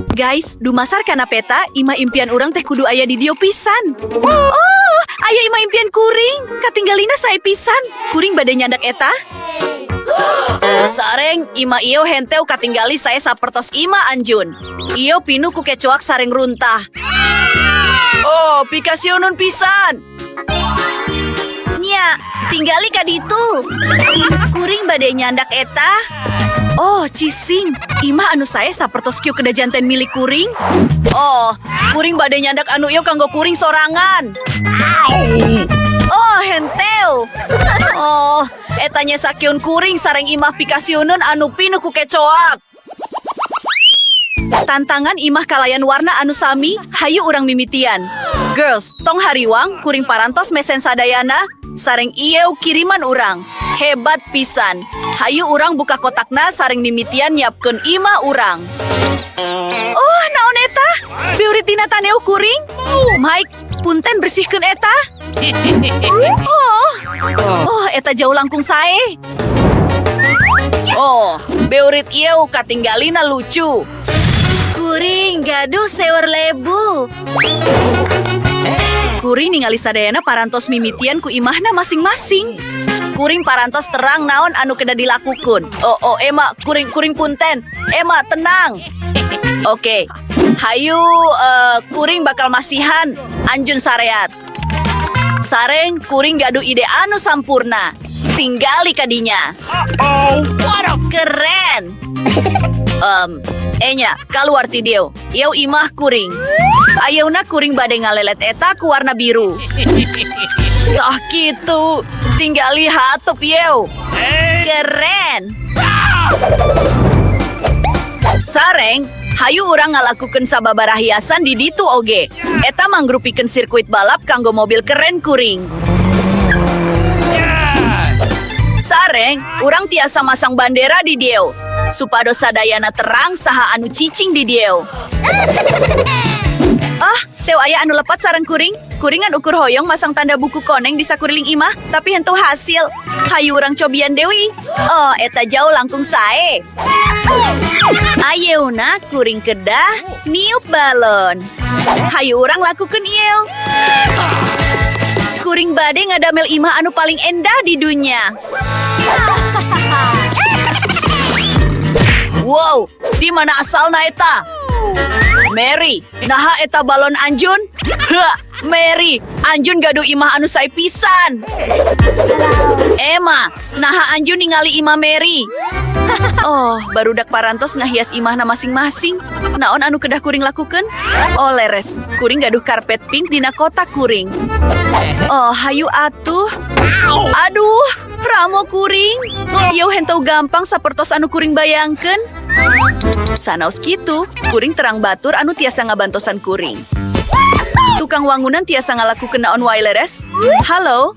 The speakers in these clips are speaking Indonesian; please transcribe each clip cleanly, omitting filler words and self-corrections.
Guys, dumasar kana peta, imah impian orang teh kudu aya di dio pisan. Oh, aya imah impian kuring. Katinggalina saya pisan. Kuring bade nyandak eta. Sareng, imah iyo henteu katinggali saya sapertos imah anjun. Iyo pinu ku kecoak sareng runtah. Oh, pikasionun pisan. Nya, tinggali ka ditu. Kuring bade nyandak eta. Oh, cising. Imah anu saya sapertos kieu kedah janten milik kuring. Oh, kuring bade nyandak anu ieu kanggo kuring sorangan. Oh, henteu. Oh, etanya sakiun kuring sareng imah pikasionun anu pinu ku kecoak. Tantangan imah kalayan warna anu sami, hayu urang mimitian. Girls, tong hariwang, kuring parantos mesen sadayana, sareng ieu kiriman urang. Hebat pisan. Hayu urang buka kotakna sareng mimitian nyiapkeun imah urang. Oh, naon eta? Biurit dina taneu kuring? Mike, punten bersihkeun eta. Oh, eta jauh langkung sae. Oh, biurit ieu katinggalina lucu. Kuring gaduh sewer lebu. Kuring ningali sadayana parantos mimitian ku imahna masing-masing. Kuring parantos terang naon anu kedah dilakukeun. Oh, Emma, kuring punten. Emma, tenang. Oke. Hayu, kuring bakal masihan anjun sareat. Sareng kuring gaduh ide anu sampurna. Tinggali kadinya. Keren. Enya, kaluar ti dieu. Ieu imah kuring. Ayeuna kuring bade ngalelet eta ku warna biru. Tah kitu. Tinggali hatup ieu. Keren. Sareng, hayu urang ngalakukeun sababaraha hiasan di ditu oge. Eta mangrupikeun sirkuit balap kanggo mobil keren kuring. Sareng, urang tiasa masang bandera di dieu. Supados sadayana terang saha anu cicing di dieu. Ah, teu aya anu lepat sareng kuring. Kuringan ukur hoyong masang tanda buku koneng di sakuriling imah, tapi hentu hasil. Hayu urang cobian deui. Oh, eta jauh langkung sae. Ayeuna kuring kedah niup balon. Hayu urang lakukeun ieu. Kuring bade ngadamel imah anu paling endah di dunia. Wow, di mana asalna eta? Mary, naha eta balon anjun? Hah, Mary, anjun gaduh imah anu sae pisan. Emma, naha anjun ningali imah Mary? Oh, barudak parantos ngahias imahna masing-masing. Naon anu kedah kuring lakukeun? Oh, leres. Kuring gaduh karpet pink dina kotak kuring. Oh, hayu atuh. Aduh, ramo kuring. Ieu henteu gampang sapertos anu kuring bayangkeun. Sanaos kitu, kuring terang batur anu tiasa ngabantosan kuring. Tukang wangunan tiasa ngalakukeun naon wae leres? Halo?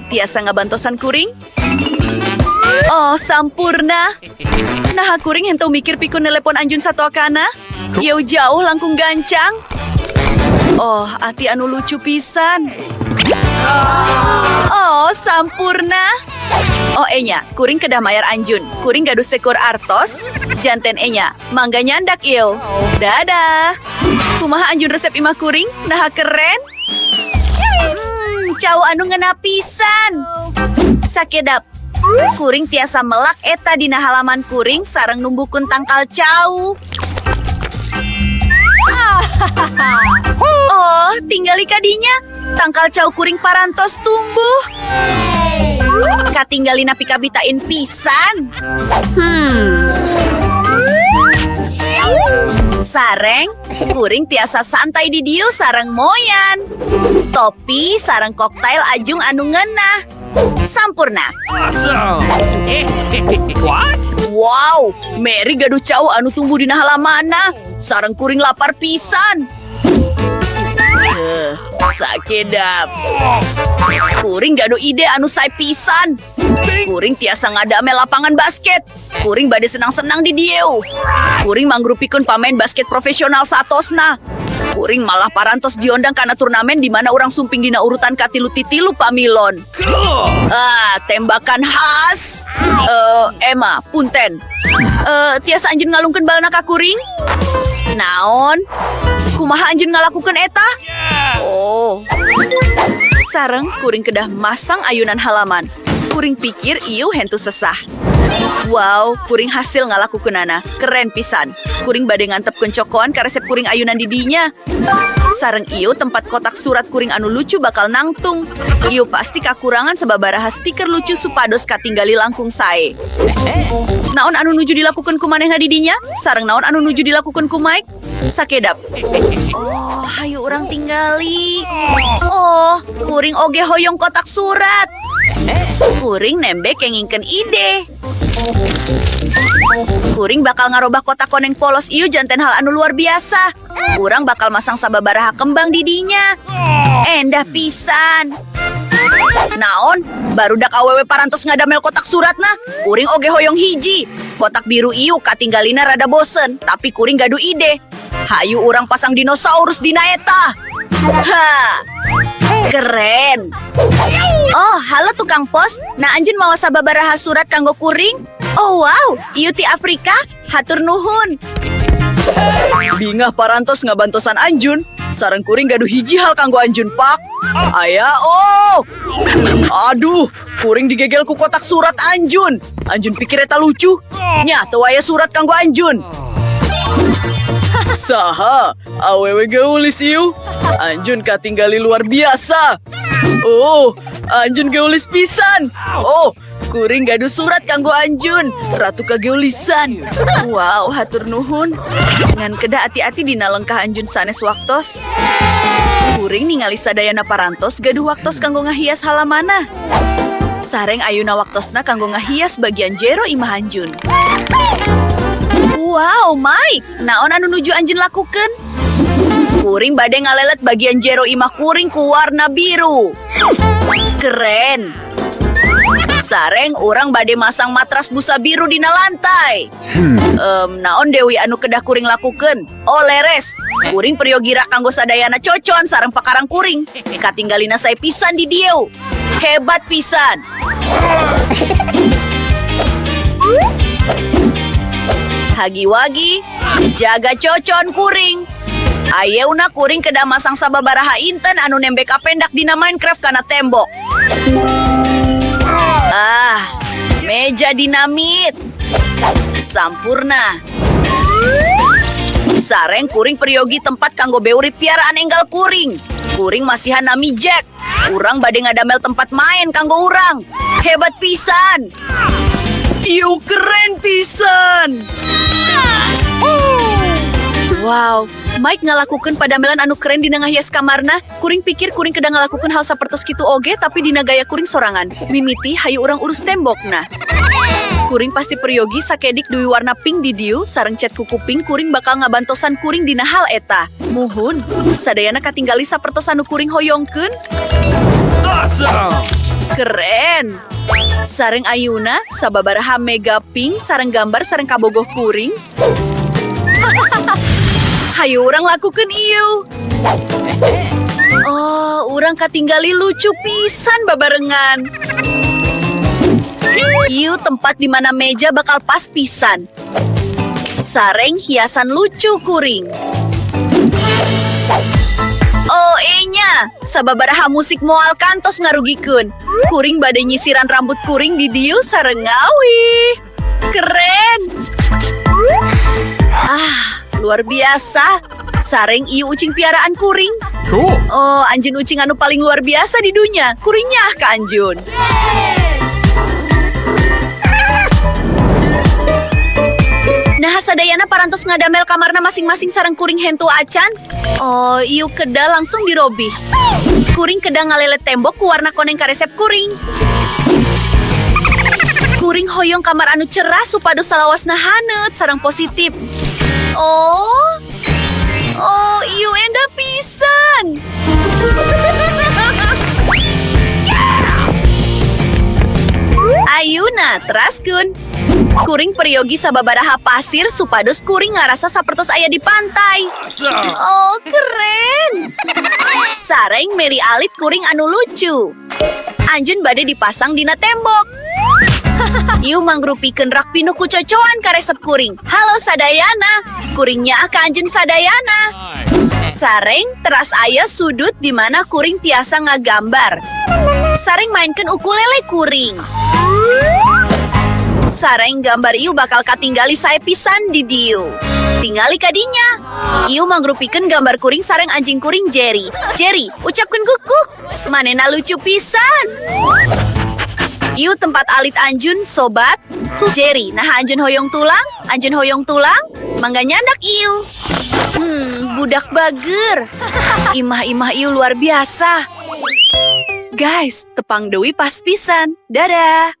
Tiasa ngabantosan kuring? Oh, sampurna. Nah, kuring henteu mikir pikun nelepon anjun satoakana. Ieu jauh langkung gancang. Oh, ati anu lucu pisan. Oh, sampurna. Oh, enya, kuring kedah mayar anjun. Kuring gaduh sekor artos. Janten enya, mangga nyandak ieu. Dadah. Kumaha anjun resep imah kuring? Nah, keren. Cau anu ngena pisan. Sakedap. Kuring tiasa melak eta dina halaman kuring sareng numbukun tangkal cau. Oh, tinggali kadinya. Tangkal cau kuring parantos tumbuh. Katinggalina pikabitain pisan. Sareng, kuring tiasa santai di dieu sareng moyan. Topi sareng koktail ajung anu ngeunah. Sampurna. Awesome. What? Wow, Mary gaduh cau anu tumbuh dina halamana. Sareng kuring lapar pisan. Sakedap. Kuring gaduh ide anu sae pisan. Kuring tiasa ngadame lapangan basket. Kuring bade senang-senang di dieu. Kuring mangrupikeun pamain basket profesional satosna. Kuring malah parantos diondang karena turnamen di mana orang sumping dina urutan katilu-titilu pamilon. Cool. Tembakan khas. Emma, punten. Tiasa anjeun ngalungkeun balana ka kuring? Naon? Kumaha anjeun ngalakukeun eta? Oh. Sareng kuring kedah masang ayunan halaman. Kuring pikir ieu hentu sesah. Wow, kuring hasil ngalakukeunana. Keren pisan. Kuring bade ngantepkeun cokoan ka resep kuring ayunan di dinya. Sareng ieu tempat kotak surat kuring anu lucu bakal nangtung. Ieu pasti kakurangan sababaraha stiker lucu supados katinggali langkung sae. Naon anu nuju dilakukeun ku manehna di dinya? Sareng naon anu nuju dilakukeun ku Mike? Sakedap. Oh, hayu urang tinggali. Oh, kuring oge hoyong kotak surat. Kuring nembek kengingkeun ide. Kuring bakal ngarobah kotak koneng polos ieu janten hal anu luar biasa. Urang bakal masang sababaraha kembang di dinya. Endah pisan. Naon? Barudak awewe parantos ngadamel kotak suratna. Kuring oge hoyong hiji. Kotak biru ieu katinggalina rada bosen, tapi kuring gaduh ide. Hayu urang pasang dinosaurus dina eta. Ha. Keren. Oh, halo tukang pos. Nah anjeun mawa sababaraha surat kanggo kuring? Oh wow, ieu ti Afrika. Hatur nuhun. Bingah parantos ngabantosan anjun. Sareng kuring gaduh hiji hal kanggo anjun, Pak. Aya, oh. Aduh, kuring digegel ku kotak surat anjun. Anjun pikir eta lucu. Nya, teu aya surat kanggo anjun. Saha, awewe geulis ieu. Anjun katinggali luar biasa. Oh, anjun geulis pisan. Oh, kuring gaduh surat kanggo anjun. Ratu kageulisan. Wow, hatur nuhun. Ngan kedah ati-ati dina lengkah anjun sanes waktos. Kuring ningali sadayana parantos gaduh waktos kanggo ngahias halamana. Sareng ayuna waktosna kanggo ngahias bagian jero imah anjun. Wow, Mike, naon anu nuju anjeun lakukeun? Kuring bade ngalelet bagian jero imah kuring ku warna biru. Keren. Sareng urang bade masang matras busa biru dina lantai. Naon Dewi anu kedah kuring lakukeun? Oh, leres. Kuring priogira kanggo sadayana cocon sareng pakarang kuring. Katinggalina sae pisan di dieu. Hebat pisan. Hagi-wagi, jaga cocon kuring. Ayeuna kuring kedah masang sababaraha inten anu nembek kapendak dina Minecraft kana tembok. Meja dinamit. Sampurna. Sareng kuring periogi tempat kanggo beurip piaraan enggal kuring. Kuring masihan nami Jack. Urang bade ngadamel tempat main kanggo urang. Hebat pisan. Iu keren pisan. Wow, Mike ngalakukeun padamelan anu keren dina ngahias kamarna. Kuring pikir kuring kedah ngalakukeun hal sapertos kitu oge tapi dina gaya kuring sorangan. Mimiti hayu urang urus tembokna. Kuring pasti periogi sakedik duwi warna pink di dieu sareng cat kuku pink kuring bakal ngabantosan kuring dina hal eta. Muhun, sadayana katinggali sapertos anu kuring hoyongkeun. Awesome. Keren. Sareng ayuna sababaraha mega pink sareng gambar sareng kabogoh kuring. Hayu urang lakukeun ieu. Oh, urang katinggali lucu pisan babarengan. Ieu tempat di mana meja bakal pas pisan. Sareng hiasan lucu kuring. Oh, enya, sababaraha musik moal kantos ngarugikeun. Kuring bade nyisiran rambut kuring di dieu sareng ngawi. Keren. Luar biasa. Sareng ieu ucing piaraan kuring. Cool. Oh, anjeun ucing anu paling luar biasa di dunia. Kuring nyah ka anjeun. Nah, sadayana parantos ngadamel kamarna masing-masing sareng kuring hentu acan. Oh, ieu kedah langsung dirobih. Kuring kedah ngalelet tembok ku warna koneng karesep kuring. Kuring hoyong kamar anu cerah supados salawasna haneut sareng positif. Oh, ieu endah pisan. Ayuna, teraskeun. Kuring periogi sababaraha pasir supados kuring ngarasa sapertos aya di pantai. Awesome. Oh, keren. Sareng Mary alit kuring anu lucu. Anjun bade dipasang dina tembok. Ieu mangrupikeun rak pinuh kucocoan ka resep kuring. Halo Sadayana. Kuringnya ka Anjun Sadayana. Nice. Sareng teras aya sudut di mana kuring tiasa ngagambar. Sareng mainkeun ukulele kuring. Sareng gambar ieu bakal katinggali sae pisan di dieu. Tingali kadinya. Ieu mangrupikeun gambar kuring sareng anjing kuring Jerry. Jerry, ucapkeun guguk. Manena lucu pisan. Ieu tempat alit Anjun, sobat. Jerry, nah Anjun hoyong tulang? Anjun hoyong tulang? Mangga nyandak ieu. Budak bager. Imah-imah ieu luar biasa. Guys, tepang deui pas pisan. Dadah.